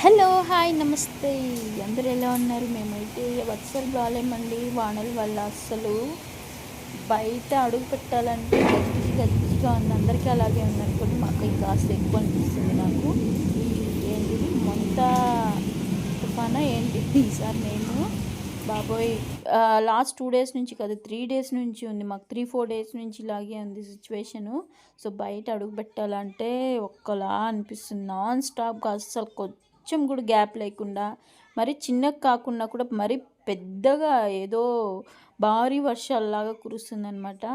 Hello hi నమస్తే. అందరూ ఎలా ఉన్నారు? మేమైతే అస్సలు బాగాలేమండి. వానల వల్ల అస్సలు బయట అడుగు పెట్టాలంటే గజిబిజిగా ఉంది. అందరికీ అలాగే ఉందనుకోండి, మాకు ఇంకాస్త ఎక్కువ అనిపిస్తుంది. నాకు ఈ ఏంటిది మొంత తుఫానా ఏంటి ఈసారి నేను బాబోయ్, లాస్ట్ 2 డేస్ నుంచి కాదు, 3 డేస్ నుంచి ఉంది. మాకు 3-4 డేస్ నుంచి ఇలాగే ఉంది సిచ్యువేషను. సో బయట అడుగు పెట్టాలంటే ఒక్కలా అనిపిస్తుంది. నాన్ స్టాప్గా అస్సలు కొంచెం కూడా గ్యాప్ లేకుండా, మరి చిన్నగా కాకుండా కూడా మరి పెద్దగా ఏదో భారీ వర్షాలలాగా కురుస్తుందనమాట.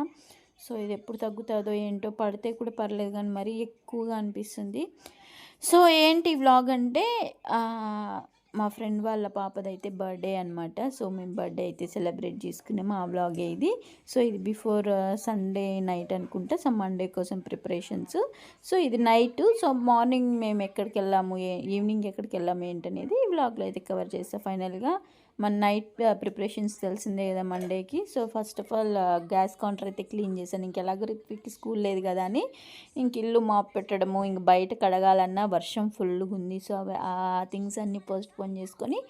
సో ఇది ఎప్పుడు తగ్గుతుందో ఏంటో, పడితే కూడా పర్లేదు కానీ మరీ ఎక్కువగా అనిపిస్తుంది. సో ఏంటి వ్లాగ్ అంటే, మా ఫ్రెండ్ వాళ్ళ పాపదైతే బర్త్డే అనమాట. సో మేము బర్త్డే అయితే సెలబ్రేట్ చేసుకున్నాము. ఆ వ్లాగే ఇది. సో ఇది బిఫోర్ సండే నైట్ అనుకుంటా, సో మండే కోసం ప్రిపరేషన్స్. సో ఇది నైట్. సో మార్నింగ్ మేము ఎక్కడికి వెళ్ళాము, ఈవినింగ్ ఎక్కడికి వెళ్ళాము ఏంటనేది ఈ వ్లాగ్లో అయితే కవర్ చేస్తాను. ఫైనల్గా మన నైట్ ప్రిపరేషన్స్ తెలిసిందే కదా మండేకి. So first of all gas counter అయితే క్లీన్ చేశాను. ఇంకెలాగో రిత్విక్కి స్కూల్ లేదు కదా అని ఇంక ఇల్లు మాప్ పెట్టడము, ఇంక బయట కడగాలన్నా వర్షం ఫుల్గా ఉంది. సో ఆ థింగ్స్ అన్నీ పోస్ట్ పోన్ చేసుకొని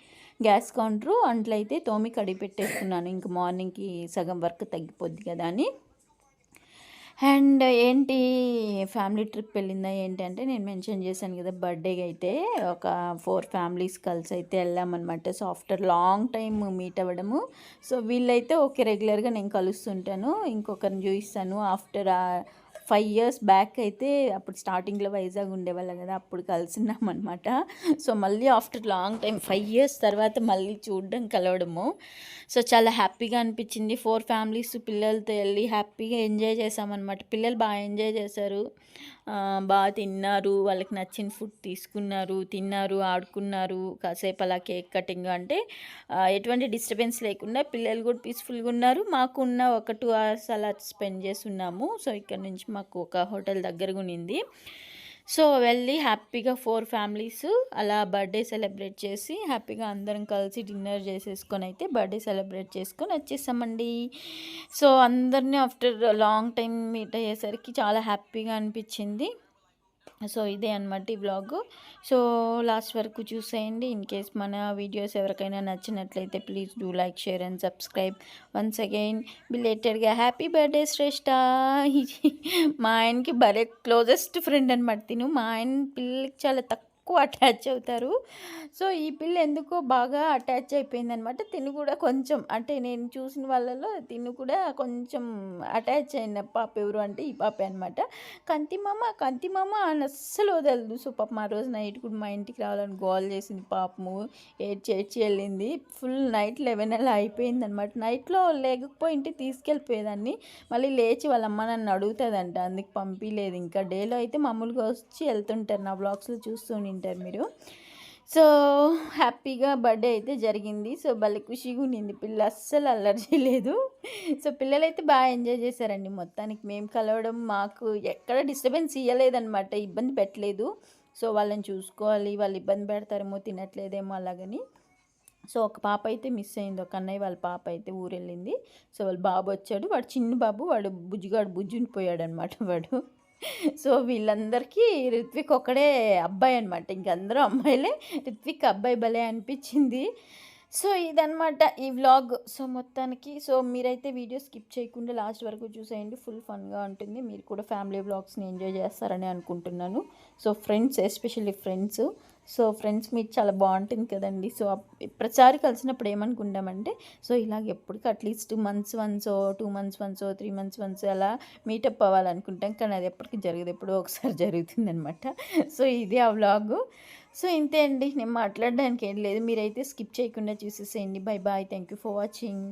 గ్యాస్ కౌంటరు అంట్లయితే తోమి కడిగి పెట్టేసుకున్నాను. ఇంక మార్నింగ్కి సగం వర్క్ తగ్గిపోద్ది కదా అని. అండ్ ఏంటి, ఫ్యామిలీ ట్రిప్ వెళ్ళిందా ఏంటి అంటే, నేను మెన్షన్ చేశాను కదా బర్త్డేకి అయితే ఒక 4 ఫ్యామిలీస్ కలిసి అయితే వెళ్ళామన్నమాట. So after long time meet అవ్వడము. సో వీళ్ళైతే ఓకే, రెగ్యులర్గా నేను కలుస్తుంటాను. ఇంకొకరిని చూపిస్తాను. ఆఫ్టర్ 5 years బ్యాక్ అయితే, అప్పుడు స్టార్టింగ్లో వైజాగ్ ఉండేవాళ్ళం కదా, అప్పుడు కలిసినాం అనమాట. సో మళ్ళీ ఆఫ్టర్ లాంగ్ టైం 5 years తర్వాత మళ్ళీ చూడడం, కలవడము. సో చాలా హ్యాపీగా అనిపించింది. 4 ఫ్యామిలీస్ పిల్లలతో వెళ్ళి హ్యాపీగా ఎంజాయ్ చేసామన్నమాట. పిల్లలు బాగా ఎంజాయ్ చేశారు, బాగా తిన్నారు, వాళ్ళకి నచ్చిన ఫుడ్ తీసుకున్నారు, తిన్నారు, ఆడుకున్నారు. కాసేపు అలా కేక్ కటింగ్ అంటే ఎటువంటి డిస్టర్బెన్స్ లేకుండా పిల్లలు కూడా పీస్ఫుల్గా ఉన్నారు. మాకున్న ఒక 2 hours అలా స్పెండ్ చేసి ఉన్నాము. సో ఇక్కడ నుంచి మాకు ఒక హోటల్ దగ్గరగా ఉన్నింది. సో వెళ్ళి హ్యాపీగా 4 ఫ్యామిలీస్ అలా బర్త్డే సెలబ్రేట్ చేసి హ్యాపీగా అందరం కలిసి డిన్నర్ చేసేసుకొని అయితే బర్త్డే సెలబ్రేట్ చేసుకొని వచ్చేసామండి. సో అందరినీ ఆఫ్టర్ లాంగ్ టైం మీట్ అయ్యేసరికి చాలా హ్యాపీగా అనిపించింది. సో ఇదే అనమాట ఈ వ్లాగ్. సో లాస్ట్ వరకు చూసేయండి. ఇన్ కేస్ మన వీడియోస్ ఎవరికైనా నచ్చినట్లయితే please do like, share and subscribe. Once again బిలేటెడ్గా హ్యాపీ బర్త్డే శ్రేష్ఠ. మా ఆయనకి భలే క్లోజెస్ట్ ఫ్రెండ్ అనమాట తిను. మా ఆయన పిల్లలకి చాలా తక్కువ అటాచ్ అవుతారు. సో ఈ పిల్ల ఎందుకో బాగా అటాచ్ అయిపోయిందనమాట. తిను కూడా కొంచెం, అంటే నేను చూసిన వాళ్ళలో తిను కూడా కొంచెం అటాచ్ అయిన పాప ఎవరు అంటే ఈ పాపే అనమాట. కంతి మామ అని అస్సలు వదలదు. సో పాపం ఆ రోజు నైట్ కూడా మా ఇంటికి రావాలని గోల్ చేసింది పాపము. ఏడ్చి వెళ్ళింది. ఫుల్ నైట్ 11 అలా అయిపోయింది అనమాట. నైట్లో లేకపోయింటే తీసుకెళ్ళిపోయేదాన్ని. మళ్ళీ లేచి వాళ్ళ అమ్మ నన్ను అడుగుతుందంట, అందుకు పంపించలేదు. ఇంకా డేలో అయితే మామూలుగా వచ్చి వెళ్తుంటారు, నా బ్లాగ్స్లో చూస్తూ ఉంటారు మీరు. సో హ్యాపీగా బర్త్డే అయితే జరిగింది. సో భలే ఖుషిగా ఉండింది. పిల్ల అస్సలు అల్లరి చేయలేదు. సో పిల్లలైతే బాగా ఎంజాయ్ చేశారండి. మొత్తానికి మేము కలవడం మాకు ఎక్కడ డిస్టర్బెన్స్ ఇవ్వలేదన్నమాట, ఇబ్బంది పెట్టలేదు. సో వాళ్ళని చూసుకోవాలి, వాళ్ళు ఇబ్బంది పెడతారేమో, తినట్లేదేమో అలాగని. సో ఒక పాప అయితే మిస్ అయింది. ఒక అన్నయ్య వాళ్ళ పాప అయితే ఊరెళ్ళింది. సో వాళ్ళ బాబు వచ్చాడు, వాడు చిన్న బాబు, వాడు బుజ్జుని పోయాడు అనమాట వాడు. సో వీళ్ళందరికీ రిత్విక్ ఒక్కడే అబ్బాయి అనమాట. ఇంకందరూ అమ్మాయిలే, రిత్విక్ అబ్బాయి భలే అనిపించింది. సో ఇదనమాట ఈ వ్లాగ్. సో మొత్తానికి సో మీరైతే వీడియో స్కిప్ చేయకుండా లాస్ట్ వరకు చూసేయండి. ఫుల్ ఫన్గా ఉంటుంది. మీరు కూడా ఫ్యామిలీ వ్లాగ్స్ని ఎంజాయ్ చేస్తారని అనుకుంటున్నాను. So friends, especially friends. So friends meet చాలా బాగుంటుంది కదండి. సో ప్రతిసారి కలిసినప్పుడు ఏమనుకుంటామంటే, సో ఇలాగ ఎప్పటికీ అట్లీస్ట్ మంత్స్ వన్సో, 2 months వన్సో, 3 months వన్స్ అలా మీటప్ అవ్వాలనుకుంటాం. కానీ అది ఎప్పటికీ జరగదు, ఎప్పుడో ఒకసారి జరుగుతుందనమాట. సో ఇది ఆ వ్లాగు. సో ఇంతే అండి, నేను మాట్లాడడానికి ఏం లేదు. మీరైతే స్కిప్ చేయకుండా చూసేసేయండి. Bye bye, thank you for watching.